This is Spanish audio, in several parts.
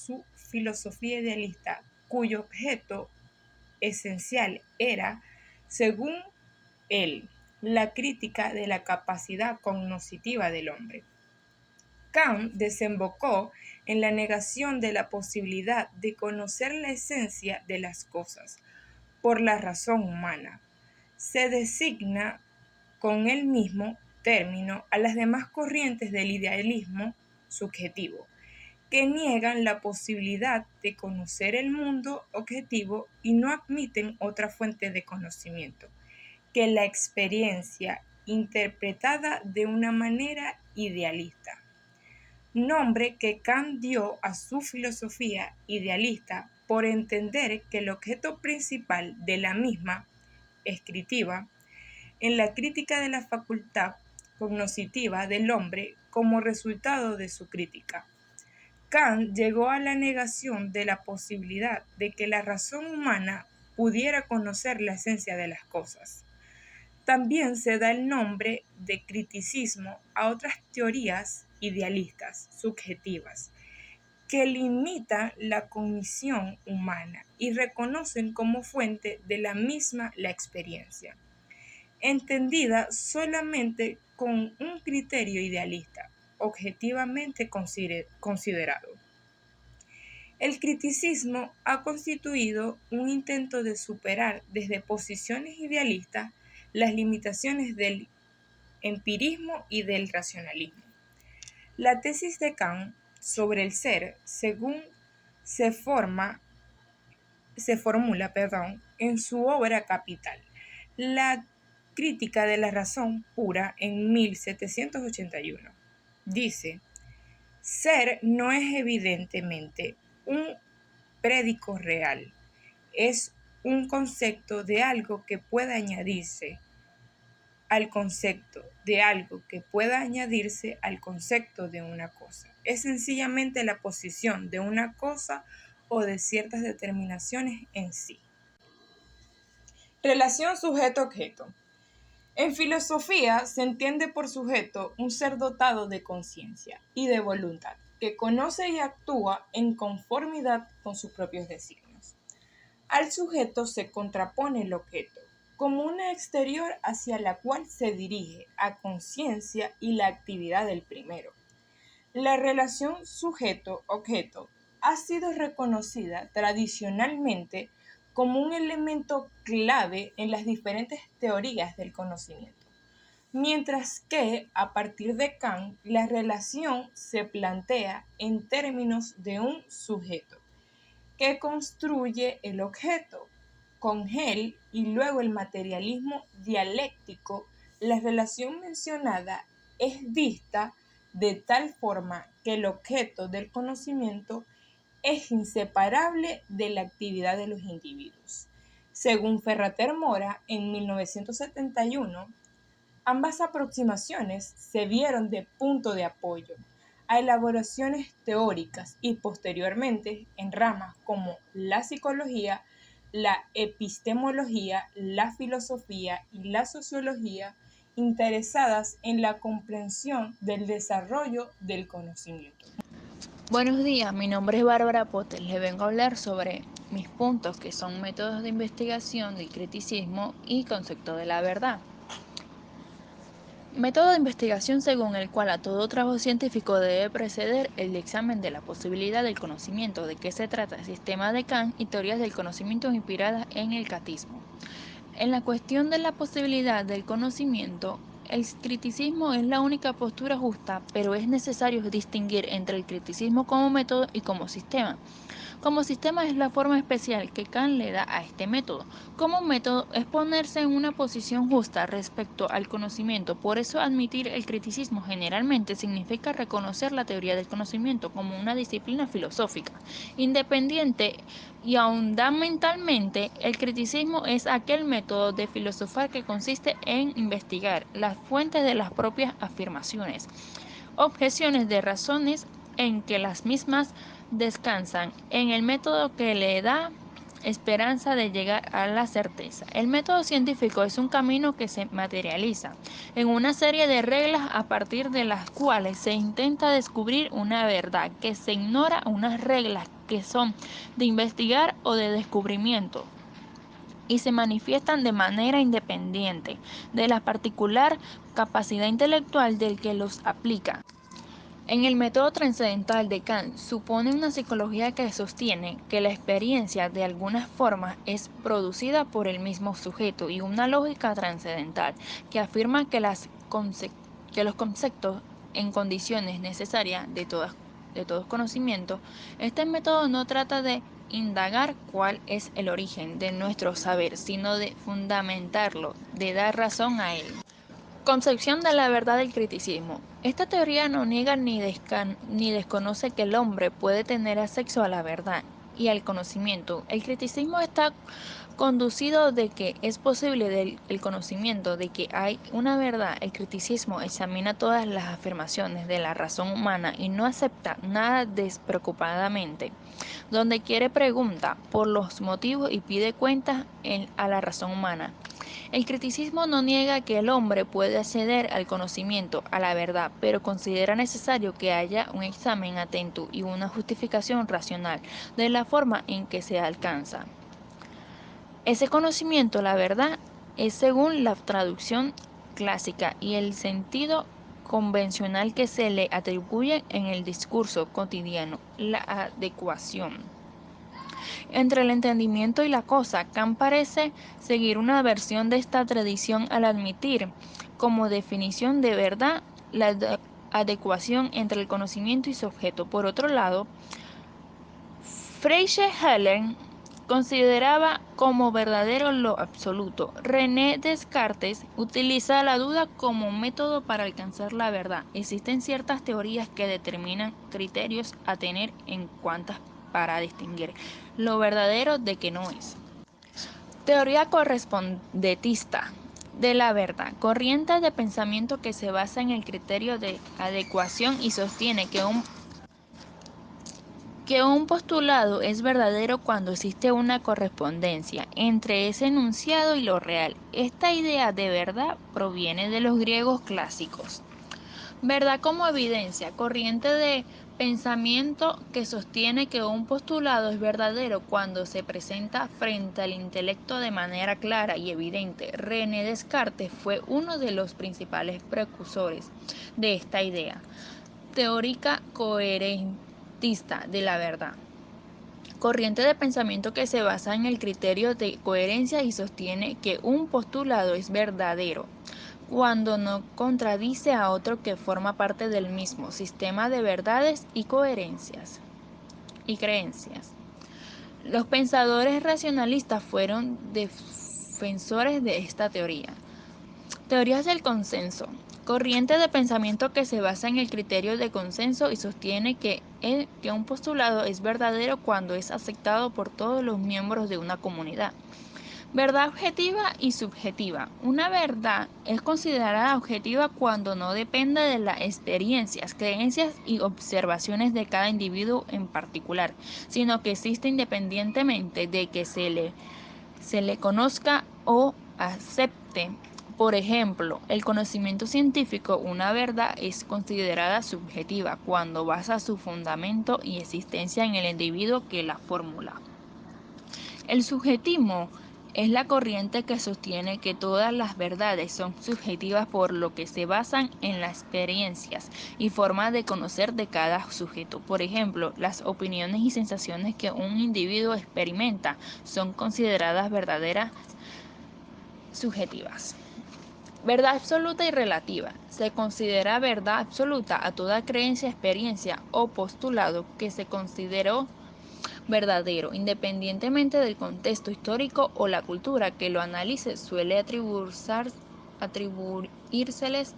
su filosofía idealista, cuyo objeto esencial era, según él, la crítica de la capacidad cognoscitiva del hombre. Kant desembocó en la negación de la posibilidad de conocer la esencia de las cosas por la razón humana. Se designa con el mismo término a las demás corrientes del idealismo subjetivo, que niegan la posibilidad de conocer el mundo objetivo y no admiten otra fuente de conocimiento que la experiencia interpretada de una manera idealista, nombre que Kant dio a su filosofía idealista por entender que el objeto principal de la misma, escritiva, en la crítica de la facultad cognoscitiva del hombre como resultado de su crítica. Kant llegó a la negación de la posibilidad de que la razón humana pudiera conocer la esencia de las cosas. También se da el nombre de criticismo a otras teorías idealistas subjetivas que limitan la cognición humana y reconocen como fuente de la misma la experiencia, entendida solamente con un criterio idealista, objetivamente considerado. El criticismo ha constituido un intento de superar desde posiciones idealistas las limitaciones del empirismo y del racionalismo. La tesis de Kant sobre el ser, según se formula, en su obra capital, La crítica de la razón pura, en 1781, dice: ser no es evidentemente un prédico real, es un concepto de algo que pueda añadirse al concepto de algo que pueda añadirse al concepto de una cosa. Es sencillamente la posición de una cosa o de ciertas determinaciones en sí. Relación sujeto-objeto. En filosofía se entiende por sujeto un ser dotado de conciencia y de voluntad, que conoce y actúa en conformidad con sus propios designios. Al sujeto se contrapone el objeto, como una exterior hacia la cual se dirige a conciencia y la actividad del primero. La relación sujeto-objeto ha sido reconocida tradicionalmente como un elemento clave en las diferentes teorías del conocimiento, mientras que a partir de Kant la relación se plantea en términos de un sujeto que construye el objeto. Con Hegel y luego el materialismo dialéctico, la relación mencionada es vista de tal forma que el objeto del conocimiento es inseparable de la actividad de los individuos. Según Ferrater Mora, en 1971, ambas aproximaciones se vieron de punto de apoyo a elaboraciones teóricas y posteriormente en ramas como la psicología, la epistemología, la filosofía y la sociología, interesadas en la comprensión del desarrollo del conocimiento. Buenos días, mi nombre es Bárbara Potter. Les vengo a hablar sobre mis puntos que son métodos de investigación del criticismo y concepto de la verdad. Método de investigación según el cual a todo trabajo científico debe preceder el examen de la posibilidad del conocimiento, de qué se trata el sistema de Kant y teorías del conocimiento inspiradas en el catismo. En la cuestión de la posibilidad del conocimiento, el criticismo es la única postura justa, pero es necesario distinguir entre el criticismo como método y como sistema. Como sistema es la forma especial que Kant le da a este método. Como método es ponerse en una posición justa respecto al conocimiento. Por eso admitir el criticismo generalmente significa reconocer la teoría del conocimiento como una disciplina filosófica. Independiente y fundamentalmente, el criticismo es aquel método de filosofar que consiste en investigar las fuentes de las propias afirmaciones, objeciones de razones en que las mismas descansan en el método que le da esperanza de llegar a la certeza. El método científico es un camino que se materializa en una serie de reglas a partir de las cuales se intenta descubrir una verdad, que se ignora unas reglas que son de investigar o de descubrimiento y se manifiestan de manera independiente de la particular capacidad intelectual del que los aplica. En el método trascendental de Kant supone una psicología que sostiene que la experiencia de algunas formas es producida por el mismo sujeto y una lógica trascendental que afirma que los conceptos en condiciones necesarias de todos conocimientos. Este método no trata de indagar cuál es el origen de nuestro saber, sino de fundamentarlo, de dar razón a él. Concepción de la verdad del criticismo. Esta teoría no niega ni desconoce que el hombre puede tener acceso a la verdad y al conocimiento. El criticismo está conducido de que es posible el conocimiento de que hay una verdad. El criticismo examina todas las afirmaciones de la razón humana y no acepta nada despreocupadamente. Donde quiere pregunta por los motivos y pide cuentas a la razón humana. El criticismo no niega que el hombre puede acceder al conocimiento, a la verdad, pero considera necesario que haya un examen atento y una justificación racional de la forma en que se alcanza. Ese conocimiento, la verdad, es según la traducción clásica y el sentido convencional que se le atribuye en el discurso cotidiano, la adecuación. Entre el entendimiento y la cosa, Kant parece seguir una versión de esta tradición al admitir como definición de verdad la adecuación entre el conocimiento y su objeto. Por otro lado, Friedrich consideraba como verdadero lo absoluto. René Descartes utiliza la duda como método para alcanzar la verdad. Existen ciertas teorías que determinan criterios a tener en cuenta para distinguir lo verdadero de que no es. Teoría correspondentista de la verdad. Corriente de pensamiento que se basa en el criterio de adecuación y sostiene que un postulado es verdadero cuando existe una correspondencia entre ese enunciado y lo real. Esta idea de verdad proviene de los griegos clásicos. Verdad como evidencia, corriente de pensamiento que sostiene que un postulado es verdadero cuando se presenta frente al intelecto de manera clara y evidente. René Descartes fue uno de los principales precursores de esta idea teórica coherentista de la verdad. Corriente de pensamiento que se basa en el criterio de coherencia y sostiene que un postulado es verdadero cuando no contradice a otro que forma parte del mismo sistema de verdades y coherencias y creencias. Los pensadores racionalistas fueron defensores de esta teoría. Teorías del consenso. Corriente de pensamiento que se basa en el criterio de consenso y sostiene que un postulado es verdadero cuando es aceptado por todos los miembros de una comunidad. Verdad objetiva y subjetiva. Una verdad es considerada objetiva cuando no depende de las experiencias, creencias y observaciones de cada individuo en particular, sino que existe independientemente de que se le conozca o acepte. Por ejemplo, el conocimiento científico, una verdad es considerada subjetiva cuando basa su fundamento y existencia en el individuo que la formula. El subjetivismo es la corriente que sostiene que todas las verdades son subjetivas por lo que se basan en las experiencias y formas de conocer de cada sujeto. Por ejemplo, las opiniones y sensaciones que un individuo experimenta son consideradas verdaderas subjetivas. Verdad absoluta y relativa. Se considera verdad absoluta a toda creencia, experiencia o postulado que se consideró verdadero, independientemente del contexto histórico o la cultura que lo analice. Suele atribuírseles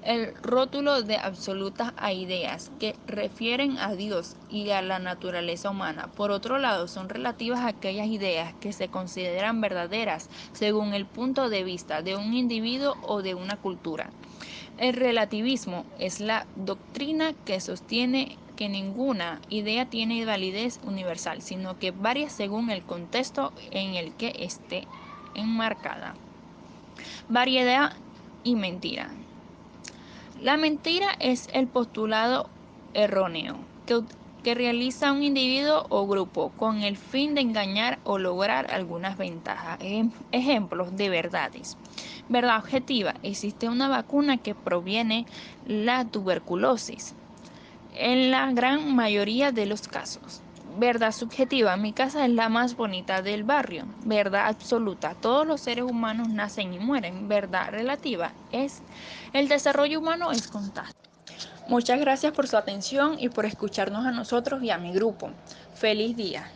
el rótulo de absolutas a ideas que refieren a Dios y a la naturaleza humana. Por otro lado, son relativas a aquellas ideas que se consideran verdaderas según el punto de vista de un individuo o de una cultura. El relativismo es la doctrina que sostiene que ninguna idea tiene validez universal, sino que varía según el contexto en el que esté enmarcada. Variedad y mentira. La mentira es el postulado erróneo que realiza un individuo o grupo con el fin de engañar o lograr algunas ventajas. Ejemplos de verdades. Verdad objetiva. Existe una vacuna que proviene la tuberculosis. En la gran mayoría de los casos. Verdad subjetiva. Mi casa es la más bonita del barrio. Verdad absoluta. Todos los seres humanos nacen y mueren. Verdad relativa. El desarrollo humano es constante. Muchas gracias por su atención y por escucharnos a nosotros y a mi grupo. Feliz día.